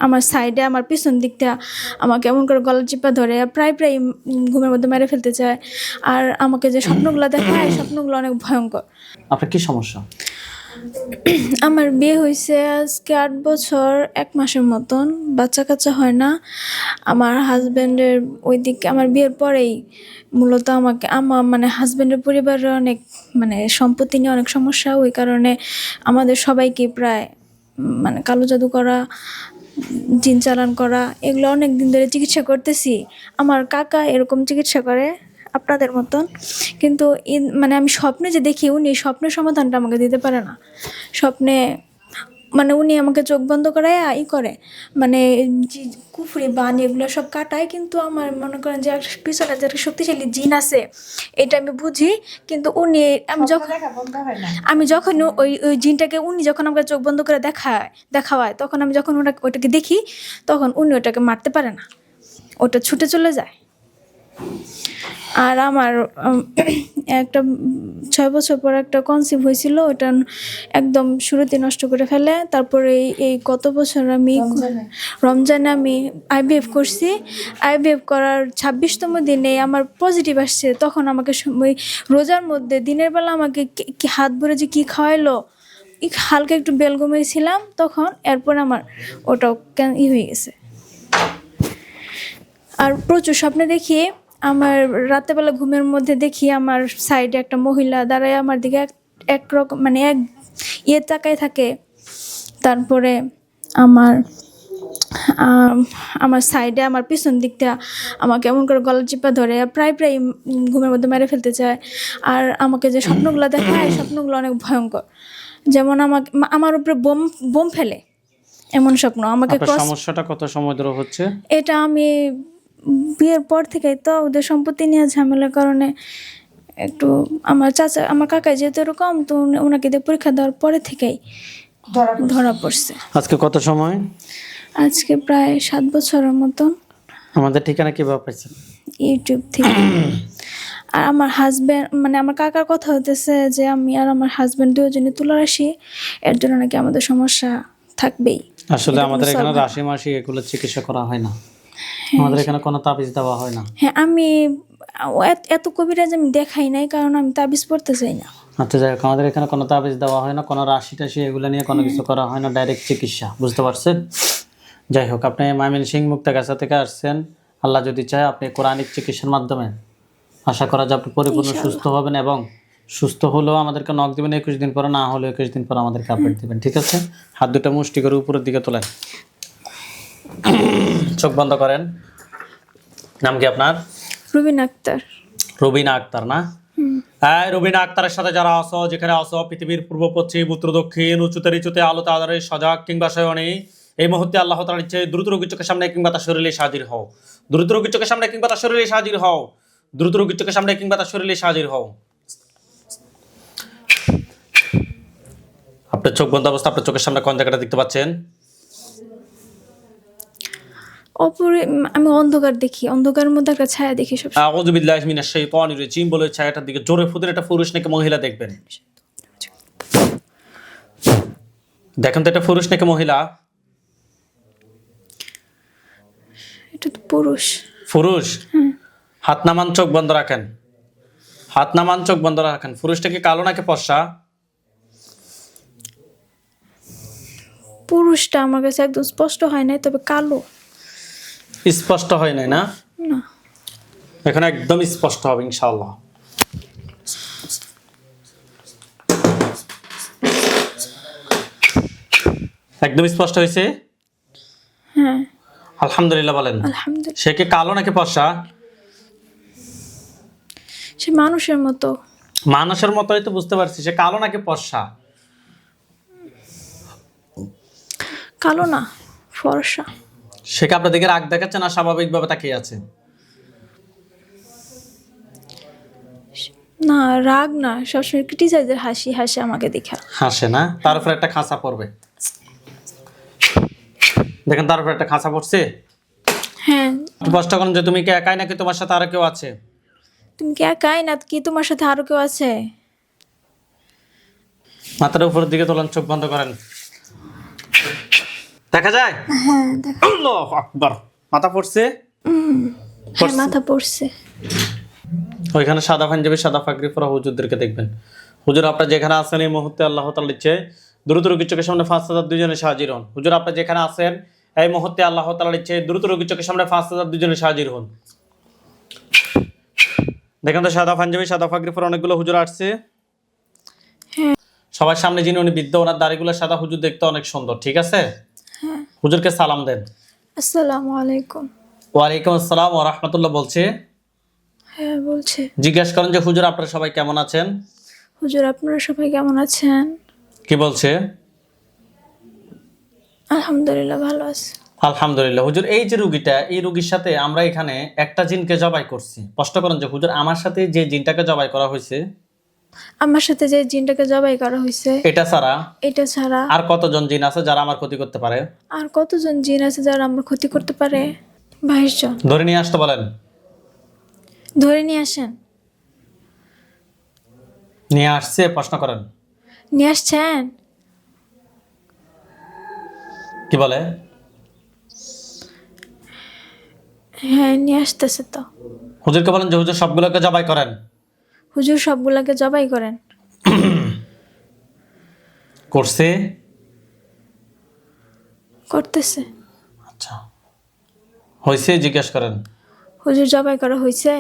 আমার সাইডে আমার পিছন দিকটা আমাকে এমন করে গলা চিপা ধরে প্রায় প্রায় ঘুমের মধ্যে মেরে ফেলতে চায়। আর আমাকে যে স্বপ্নগুলো দেখায় স্বপ্নগুলো অনেক ভয়ঙ্কর। আপনার কি সমস্যা? আমার বিয়ে হয়েছে আজকে 8 বছর 1 মাসের মতন, বাচ্চা কাচ্চা হয় না। আমার হাজব্যান্ডের ওই দিকে আমার বিয়ের পরেই মূলত আমাকে মানে হাজব্যান্ডের পরিবারের অনেক মানে সম্পত্তি নিয়ে অনেক সমস্যা, ওই কারণে আমাদের সবাইকে প্রায় মানে কালো জাদু করা, জিন চালান করা, এগুলো অনেক দিন ধরে চিকিৎসা করতেছি। আমার কাকা এরকম চিকিৎসা করে আপনাদের মতন, কিন্তু মানে আমি স্বপ্নে যে দেখি উনি স্বপ্নের সমাধানটা আমাকে দিতে পারে না। স্বপ্নে মানে উনি আমাকে চোখ বন্ধ করে করে মানে কুফরি বান এগুলো সব কাটায়, কিন্তু আমার মনে করেন যে পিছনে যে একটা শক্তিশালী জিন আছে এটা আমি বুঝি, কিন্তু উনি আমি যখন ওই ওই জিনটাকে উনি যখন আমাকে চোখ বন্ধ করে দেখাওয়ায় তখন আমি যখন ওটাকে দেখি তখন উনি ওটাকে মারতে পারে না, ওটা ছুটে চলে যায়। আর আমার একটা 6 বছর পর একটা কনসিভ হয়েছিল, ওটা একদম শুরুতে নষ্ট করে ফেলে। তারপরে এই গত বছর আমি রমজানে আমি আইভিএফ করছি। আইভিএফ করার 26তম দিনে আমার পজিটিভ আসছে। তখন আমাকে ওই রোজার মধ্যে দিনের বেলা আমাকে হাত ভরে যে কী খাওয়াইলো, হালকা একটু বেল ঘুমিয়েছিলাম তখন, এরপর আমার ওটাও হয়ে গেছে। আর প্রচুর স্বপ্নে দেখি, আমার রাতেবেলা ঘুমের মধ্যে দেখি আমার সাইডে একটা মহিলা দাঁড়ায় আমার দিকে একরকম মানে তাকায় থাকে। তারপরে আমার সাইডে আমার পিছন দিকটা আমাকে এমন করে গলা চিপা ধরে প্রায় প্রায় ঘুমের মধ্যে মেরে ফেলতে চায়। আর আমাকে যে স্বপ্নগুলো দেখায় স্বপ্নগুলো অনেক ভয়ঙ্কর, যেমন আমার উপরে বোম ফেলে এমন স্বপ্ন। আমাকে সমস্যাটা কত সময় ধরে হচ্ছে? এটা আমি বিয়ের পর থেকেই তো ওদের সম্পত্তি নিয়ে ঝামেলার কারণে একটু আমার কাকা যেহেতু এরকম, তো ওনাকে দিয়ে পরীক্ষা দেওয়ার পরে থেকেই ধরা পড়ছে। আজকে কত সময়? আজকে প্রায় 7 বছরের মতন। আমাদের ঠিকানা কিভাবে পাইছেন? ইউটিউব থেকে। আর আমার হাজব্যান্ড মানে আমার কাকার কথা হতেছে যে আমি আর আমার হাজব্যান্ড দুজনে তুলা রাশি, এর জন্য নাকি আমাদের সমস্যা থাকবেই। আসলে আমাদের এখানে রাশি মাসি এগুলো চিকিৎসা করা হয় না, আমাদের এখানে কোনো তাবিজ দেওয়া হয় না। হ্যাঁ, আমি এত কবিরাজ আমি দেখাই নাই, কারণ আমি তাবিজ পড়তে চাই না। আচ্ছা যাই হোক, আমাদের এখানে কোনো তাবিজ দেওয়া হয় না, কোনো রাশি টাশি এগুলো নিয়ে কোনো কিছু করা হয় না, ডাইরেক্ট চিকিৎসা, বুঝতে পারছেন? যাই হোক, আপনি ময়মনসিংহ মুক্তাগাছা থেকে আসছেন, আল্লাহ যদি চায় আপনি কোরআনিক চিকিৎসার মাধ্যমে আশা করা যায় আপনি পরিপূর্ণ সুস্থ হবেন, এবং সুস্থ হলেও আমাদেরকে নক দেবেন 21 দিন পরে, না হলেও 21 দিন পরে আমাদেরকে আপডেট দেবেন, ঠিক আছে? হাত দুটো মুষ্টি করে উপরের দিকে তোলেন, চোখ বন্ধ করেন। নাম কি আপনার? রুবিনা আক্তার। রুবিনা আক্তার না? হ্যাঁ, রুবিনা আক্তারের সাথে যারা আসো, যেখানে আসো, পৃথিবীর পূর্ব পশ্চিম উত্তর দক্ষিণ উঁচুতে নিচুতে আলোতে আধারে সজাগ কিংবা শয়নে, এই মুহূর্তে আল্লাহ তাআলার ইচ্ছে দ্রুত রোগীর চোখের সামনে কিংবা তার শরীরে হাজির হও, দ্রুত রোগীর চোখের সামনে কিংবা তার শরীরে হাজির হও, দ্রুত রোগীর চোখের সামনে কিংবা তার শরীরে হাজির হও। আপনার চোখ বন্ধ অবস্থা, আপনার চোখের সামনে কোন জায়গাটা দেখতে পাচ্ছেন? অপরে আমি অন্ধকার দেখি, অন্ধকারের মধ্যে একটা ছায়া দেখি সব। আউযু বিল্লাহি মিনাশ শাইতানির রাজিম বলে ছায়াটার দিকে জোরে ফুদেন, একটা পুরুষ নাকি মহিলা দেখবেন। দেখেন তো এটা পুরুষ নাকি মহিলা? এটা তো পুরুষ। পুরুষ? হাত নামান, চোখ বন্ধ রাখেন, হাত নামান, চোখ বন্ধ রাখেন। পুরুষটা কি কালো নাকি ফর্সা? পুরুষটা আমার কাছে একদম স্পষ্ট হয় নাই, তবে কালো। স্পষ্ট হয় নাই না? না, এখন একদম স্পষ্ট হবে ইনশাআল্লাহ। একদম স্পষ্ট হয়েছে? হ্যাঁ আলহামদুলিল্লাহ বলেন। আলহামদুলিল্লাহ। সে কি কালো নাকি ফর্সা? সে মানুষের মতো। মানুষের মতোই তো, বুঝতে পারছি। সে কালো নাকি ফর্সা? কালো না, ফর্সা। সে কি আপনার দিকে রাগ দেখাচ্ছে না স্বাভাবিকভাবে তাকিয়ে আছে? না, রাগ না, সবসময় ক্রিটিসাইজের হাসি হাসি আমাকে দেখা। হাসে না? তার উপরে একটা খাঁচা পড়বে, দেখেন তার উপরে একটা খাঁচা পড়ছে। হ্যাঁ। স্পষ্ট করেন যে তুমি কি একাই নাকি তোমার সাথে আরো কেউ আছে? তুমি কি একাই না কি তোমার সাথে আরো কেউ আছে? মাথার উপরের দিকে তোলেন, চোখ বন্ধ করেন। দেখা যায়? হ্যাঁ দেখা আল্লাহু আকবার। মাথা পড়ছে? হ্যাঁ মাথা পড়ছে। ওইখানে সাদা পাঞ্জাবি সাদা পাগড়ি পরা হুজুরদেরকে দেখবেন। হুজুর আপনারা যেখানে আছেন এই মুহূর্তে আল্লাহ তাআলার ইচ্ছে দ্রুত রোগীর চোখের সামনে 5000 দুইজনে হাজির হন। হুজুর আপনারা যেখানে আছেন এই মুহূর্তে আল্লাহ তাআলার ইচ্ছে দ্রুত রোগীর চোখের সামনে 5000 দুইজনে হাজির হন। দেখেন তো সাদা পাঞ্জাবি সাদা পাগড়ি পরা অনেকগুলো হুজুর আসছে। হ্যাঁ সবার সামনে যিনি উনি বৃদ্ধ, ওনার দাড়িগুলো সাদা, হুজুর দেখতে অনেক সুন্দর, ঠিক আছে? হ্যাঁ। হুজুরকে সালাম দেন। আসসালামু আলাইকুম। ওয়ালাইকুম আসসালাম ওয়া রাহমাতুল্লাহ বলছে। হ্যাঁ বলছে। জিজ্ঞেস করেন যে হুজুর আপনারা সবাই কেমন আছেন? হুজুর আপনারা সবাই কেমন আছেন? কি বলছে? আলহামদুলিল্লাহ ভালো আছে। আলহামদুলিল্লাহ। হুজুর এই যে রুগীটা, এই রুগীর সাথে আমরা এখানে একটা জিনকে জবাই করছি। প্রশ্ন করেন যে হুজুর আমার সাথে যে জিনটাকে জবাই করা হয়েছে আমার সাথে যে জিনটাকে জবাই করা হয়েছে এটা ছাড়া এটা ছাড়া আর কতজন জিন আছে যারা আমার ক্ষতি করতে পারে? আর কতজন জিন আছে যারা আমার ক্ষতি করতে পারে? 22 জন। ধরে নিয়ে আসতে বলেন। ধরে নিয়ে আসেন। নিয়ে আসছে? প্রশ্ন করেন। নিয়ে আসছেন? কি বলে? হ্যাঁ নিয়ে আসতেছে তো। হুজুরকে বলেন যে হুজুর সবগুলোকে জবাই করেন। হুজুর সবগুলাকে জবাই করেন। করছে? করতেছে। আচ্ছা, হয়েছে? জিজ্ঞেস করেন। হুজুর জবাই করা হয়েছে?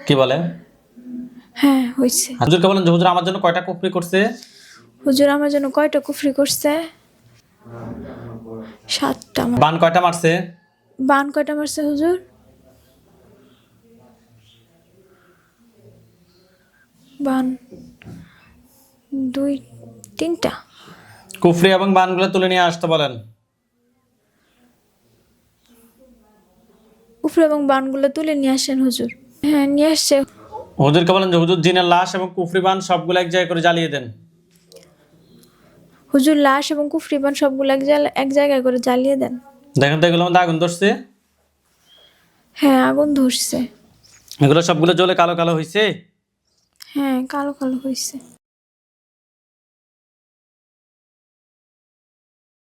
কি বলে? হ্যাঁ হয়েছে। হুজুরকে বলেন যে হুজুর আমার জন্য কয়টা কুফরি করছে? হুজুর আমার জন্য কয়টা কুফরি করছে? 7টা। বান কয়টা মারছে? বান কয়টা মারছে হুজুর? বান 2-3টা। কুফরি এবং বানগুলো তুলে নিয়ে আসতে বলেন। কুফরি এবং বানগুলো তুলে নিয়ে আসেন হুজুর। হ্যাঁ নিয়ে আসছে। হুজুরকে বলেন যে হুজুর জিনের লাশ এবং কুফরি বান সবগুলো এক জায়গায় করে জ্বালিয়ে দেন। হুজুর লাশ এবং কুফরি বান সবগুলো এক জায়গায় করে জ্বালিয়ে দেন। দেখেন তো এগুলোর মধ্যে আগুন ধরছে? হ্যাঁ আগুন ধরছে। এগুলো সবগুলো জ্বলে কালো কালো হয়েছে। হ্যাঁ কালো কালো হয়েছে।